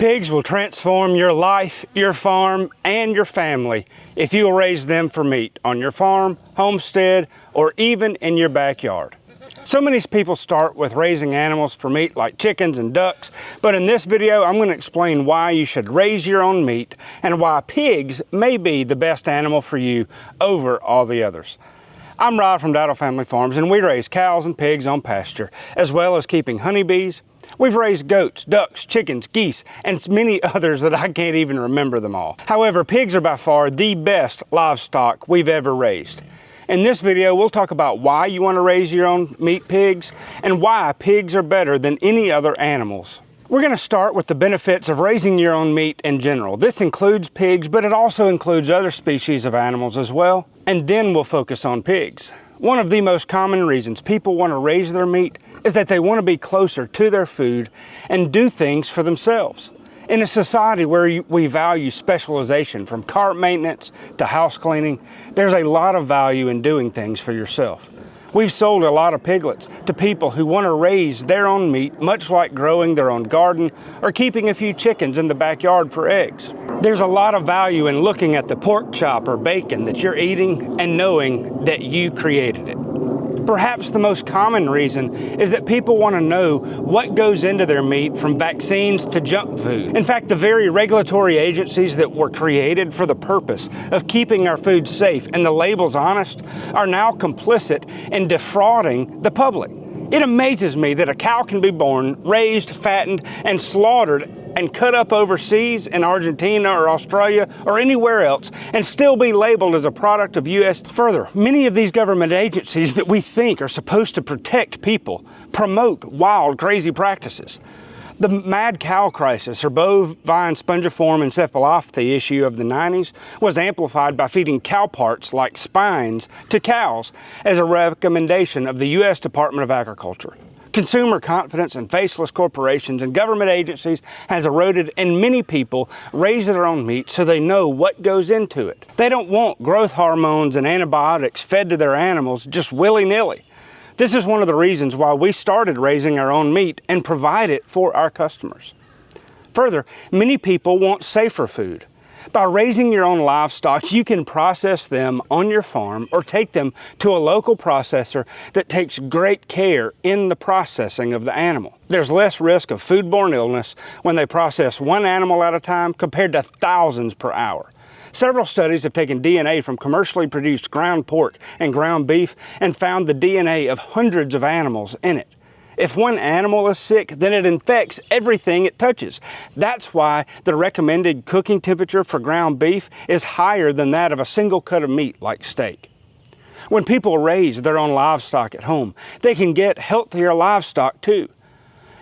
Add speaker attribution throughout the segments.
Speaker 1: Pigs will transform your life, your farm, and your family if you will raise them for meat on your farm, homestead, or even in your backyard. So many people start with raising animals for meat like chickens and ducks, but in this video I'm going to explain why you should raise your own meat and why pigs may be the best animal for you over all the others. I'm Rod from Dowdle Family Farms, and we raise cows and pigs on pasture, as well as keeping honeybees. We've raised goats, ducks, chickens, geese, and many others that I can't even remember them all. However, pigs are by far the best livestock we've ever raised. In this video, we'll talk about why you want to raise your own meat pigs and why pigs are better than any other animals. We're going to start with the benefits of raising your own meat in general. This includes pigs, but it also includes other species of animals as well. And then we'll focus on pigs. One of the most common reasons people want to raise their meat is that they want to be closer to their food and do things for themselves. In a society where we value specialization, from car maintenance to house cleaning, there's a lot of value in doing things for yourself. We've sold a lot of piglets to people who want to raise their own meat, much like growing their own garden or keeping a few chickens in the backyard for eggs. There's a lot of value in looking at the pork chop or bacon that you're eating and knowing that you created it. Perhaps the most common reason is that people want to know what goes into their meat, from vaccines to junk food. In fact, the very regulatory agencies that were created for the purpose of keeping our food safe and the labels honest are now complicit in defrauding the public. It amazes me that a cow can be born, raised, fattened, and slaughtered and cut up overseas in Argentina or Australia or anywhere else and still be labeled as a product of U.S. Further, many of these government agencies that we think are supposed to protect people promote wild, crazy practices. The mad cow crisis, or bovine spongiform encephalopathy issue of the 90s, was amplified by feeding cow parts like spines to cows as a recommendation of the U.S. Department of Agriculture. Consumer confidence in faceless corporations and government agencies has eroded, and many people raise their own meat so they know what goes into it. They don't want growth hormones and antibiotics fed to their animals just willy-nilly. This is one of the reasons why we started raising our own meat and provide it for our customers. Further, many people want safer food. By raising your own livestock, you can process them on your farm or take them to a local processor that takes great care in the processing of the animal. There's less risk of foodborne illness when they process one animal at a time compared to thousands per hour. Several studies have taken DNA from commercially produced ground pork and ground beef and found the DNA of hundreds of animals in it. If one animal is sick, then it infects everything it touches. That's why the recommended cooking temperature for ground beef is higher than that of a single cut of meat like steak. When people raise their own livestock at home, they can get healthier livestock too.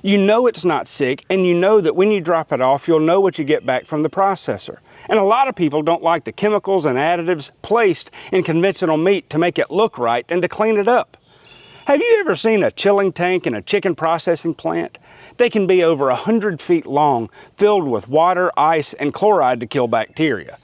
Speaker 1: You know it's not sick, and you know that when you drop it off, you'll know what you get back from the processor. And a lot of people don't like the chemicals and additives placed in conventional meat to make it look right and to clean it up. Have you ever seen a chilling tank in a chicken processing plant? They can be over 100 feet long, filled with water, ice, and chloride to kill bacteria.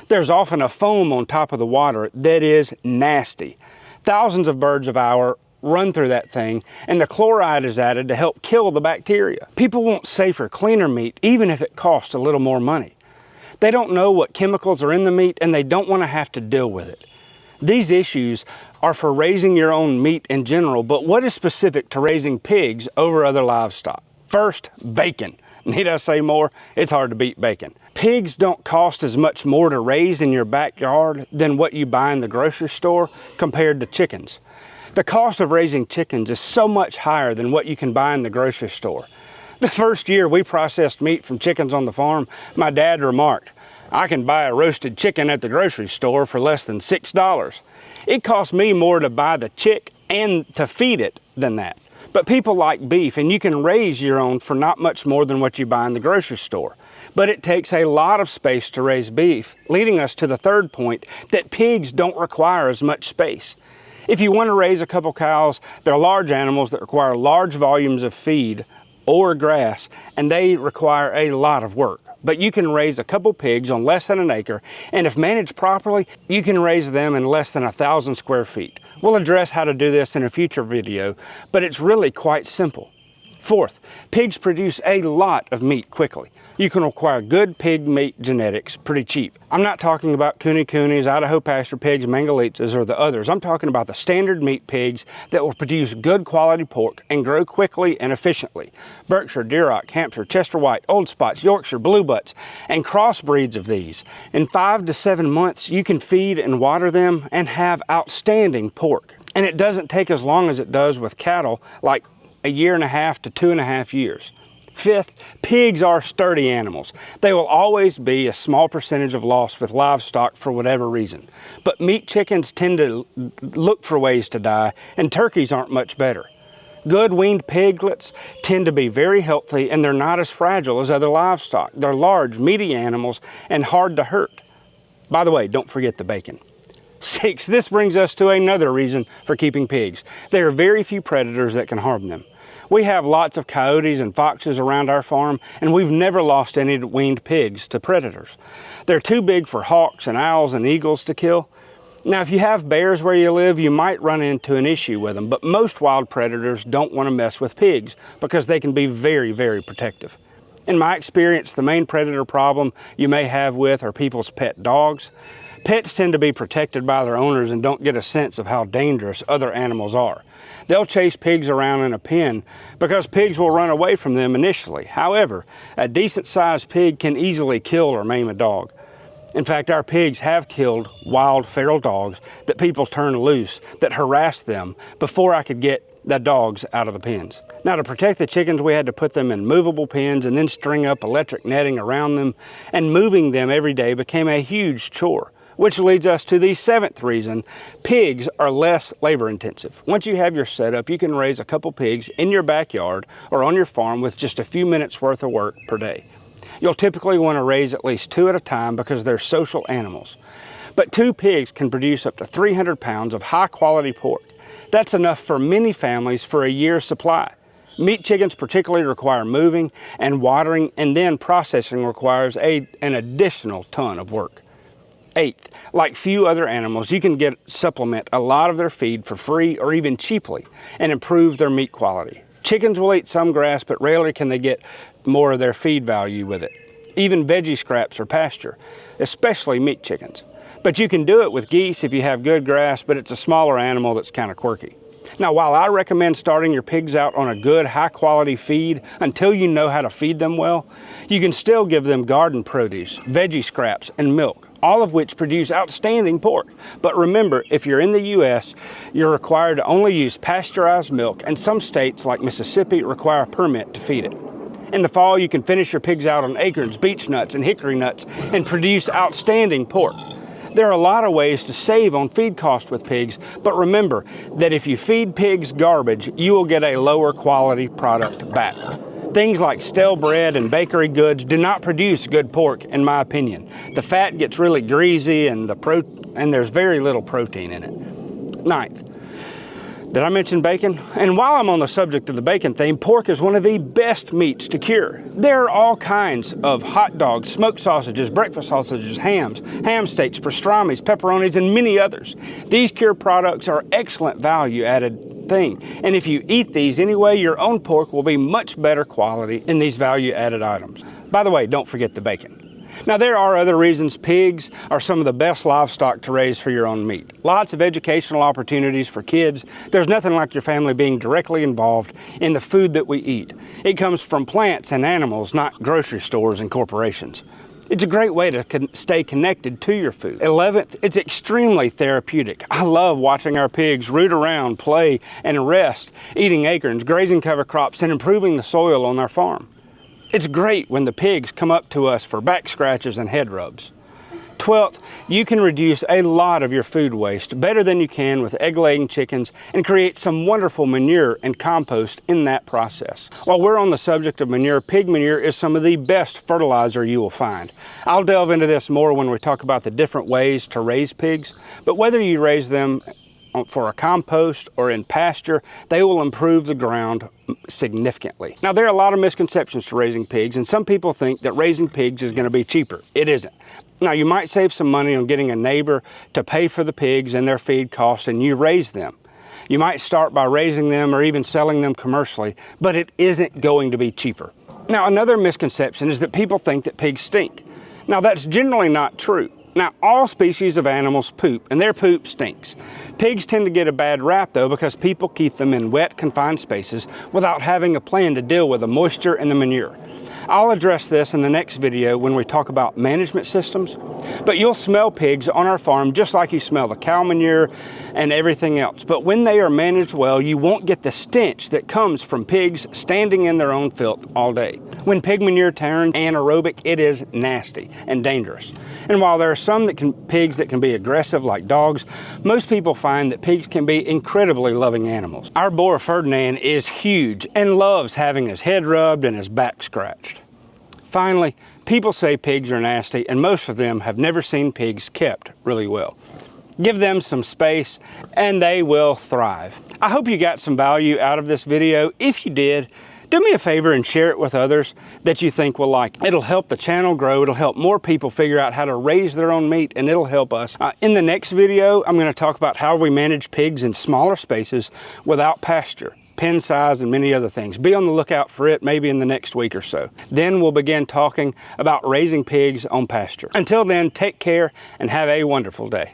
Speaker 1: There's often a foam on top of the water that is nasty. Thousands of birds an hour run through that thing, and the chloride is added to help kill the bacteria. People want safer, cleaner meat, even if it costs a little more money. They don't know what chemicals are in the meat, and they don't want to have to deal with it. These issues are for raising your own meat in general, but what is specific to raising pigs over other livestock? First, bacon. Need I say more? It's hard to beat bacon. Pigs don't cost as much more to raise in your backyard than what you buy in the grocery store compared to chickens. The cost of raising chickens is so much higher than what you can buy in the grocery store. The first year we processed meat from chickens on the farm, my dad remarked, "I can buy a roasted chicken at the grocery store for less than $6. It costs me more to buy the chick and to feed it than that." But people like beef, and you can raise your own for not much more than what you buy in the grocery store. But it takes a lot of space to raise beef, leading us to the third point, that pigs don't require as much space. If you want to raise a couple cows, they're large animals that require large volumes of feed or grass, and they require a lot of work. But you can raise a couple pigs on less than an acre, and if managed properly, you can raise them in less than 1,000 square feet. We'll address how to do this in a future video, but it's really quite simple. Fourth, pigs produce a lot of meat quickly. You can acquire good pig meat genetics pretty cheap. I'm not talking about Kune-Kunes, Idaho pasture pigs, Mangalitzas, or the others. I'm talking about the standard meat pigs that will produce good quality pork and grow quickly and efficiently. Berkshire, Duroc, Hampshire, Chester White, Old Spots, Yorkshire, Blue Butts, and crossbreeds of these. In 5 to 7 months, you can feed and water them and have outstanding pork. And it doesn't take as long as it does with cattle, like 1.5 to 2.5 years. Fifth, pigs are sturdy animals. They will always be a small percentage of loss with livestock for whatever reason. But meat chickens tend to look for ways to die, and turkeys aren't much better. Good weaned piglets tend to be very healthy, and they're not as fragile as other livestock. They're large, meaty animals and hard to hurt. By the way, don't forget the bacon. 6, this brings us to another reason for keeping pigs. There are very few predators that can harm them. We have lots of coyotes and foxes around our farm, and we've never lost any weaned pigs to predators. They're too big for hawks and owls and eagles to kill. Now, if you have bears where you live, you might run into an issue with them, but most wild predators don't want to mess with pigs because they can be very, very protective. In my experience, the main predator problem you may have with are people's pet dogs. Pets tend to be protected by their owners and don't get a sense of how dangerous other animals are. They'll chase pigs around in a pen because pigs will run away from them initially. However, a decent-sized pig can easily kill or maim a dog. In fact, our pigs have killed wild feral dogs that people turn loose that harassed them before I could get the dogs out of the pens. Now, to protect the chickens, we had to put them in movable pens and then string up electric netting around them, and moving them every day became a huge chore. Which leads us to the 7th reason: pigs are less labor intensive. Once you have your setup, you can raise a couple pigs in your backyard or on your farm with just a few minutes worth of work per day. You'll typically want to raise at least 2 at a time because they're social animals. But 2 pigs can produce up to 300 pounds of high quality pork. That's enough for many families for a year's supply. Meat chickens particularly require moving and watering, and then processing requires an additional ton of work. 8th, like few other animals, you can supplement a lot of their feed for free or even cheaply and improve their meat quality. Chickens will eat some grass, but rarely can they get more of their feed value with it. Even veggie scraps or pasture, especially meat chickens. But you can do it with geese if you have good grass, but it's a smaller animal that's kind of quirky. Now, while I recommend starting your pigs out on a good, high-quality feed until you know how to feed them well, you can still give them garden produce, veggie scraps, and milk, all of which produce outstanding pork. But remember, if you're in the U.S., you're required to only use pasteurized milk, and some states, like Mississippi, require a permit to feed it. In the fall, you can finish your pigs out on acorns, beech nuts, and hickory nuts, and produce outstanding pork. There are a lot of ways to save on feed costs with pigs, but remember that if you feed pigs garbage, you will get a lower quality product back. Things like stale bread and bakery goods do not produce good pork, in my opinion. The fat gets really greasy and there's very little protein in it. 9th, did I mention bacon? And while I'm on the subject of the bacon theme, pork is one of the best meats to cure. There are all kinds of hot dogs, smoked sausages, breakfast sausages, hams, ham steaks, pastrami's, pepperonis, and many others. These cured products are excellent value-added thing. And if you eat these anyway, your own pork will be much better quality in these value-added items. By the way, don't forget the bacon. Now, there are other reasons pigs are some of the best livestock to raise for your own meat. Lots of educational opportunities for kids. There's nothing like your family being directly involved in the food that we eat. It comes from plants and animals, not grocery stores and corporations. It's a great way to stay connected to your food. 11th, it's extremely therapeutic. I love watching our pigs root around, play, and rest, eating acorns, grazing cover crops, and improving the soil on our farm. It's great when the pigs come up to us for back scratches and head rubs. 12th, you can reduce a lot of your food waste better than you can with egg-laying chickens and create some wonderful manure and compost in that process. While we're on the subject of manure, pig manure is some of the best fertilizer you will find. I'll delve into this more when we talk about the different ways to raise pigs, but whether you raise them for a compost or in pasture, they will improve the ground significantly. Now, there are a lot of misconceptions to raising pigs, and some people think that raising pigs is going to be cheaper. It isn't. Now, you might save some money on getting a neighbor to pay for the pigs and their feed costs, and you raise them. You might start by raising them or even selling them commercially, but it isn't going to be cheaper. Now, another misconception is that people think that pigs stink. Now, that's generally not true. Now, all species of animals poop, and their poop stinks. Pigs tend to get a bad rap, though, because people keep them in wet, confined spaces without having a plan to deal with the moisture and the manure. I'll address this in the next video when we talk about management systems, but you'll smell pigs on our farm just like you smell the cow manure and everything else. But when they are managed well, you won't get the stench that comes from pigs standing in their own filth all day. When pig manure turns anaerobic, it is nasty and dangerous. And while there are some pigs that can be aggressive like dogs, most people find that pigs can be incredibly loving animals. Our boar Ferdinand is huge and loves having his head rubbed and his back scratched. Finally, people say pigs are nasty, and most of them have never seen pigs kept really well. Give them some space and they will thrive. I hope you got some value out of this video. If you did, do me a favor and share it with others that you think will like it. It'll help the channel grow. It'll help more people figure out how to raise their own meat, and it'll help us. In the next video, I'm going to talk about how we manage pigs in smaller spaces without pasture, pen size, and many other things. Be on the lookout for it maybe in the next week or so. Then we'll begin talking about raising pigs on pasture. Until then, take care and have a wonderful day.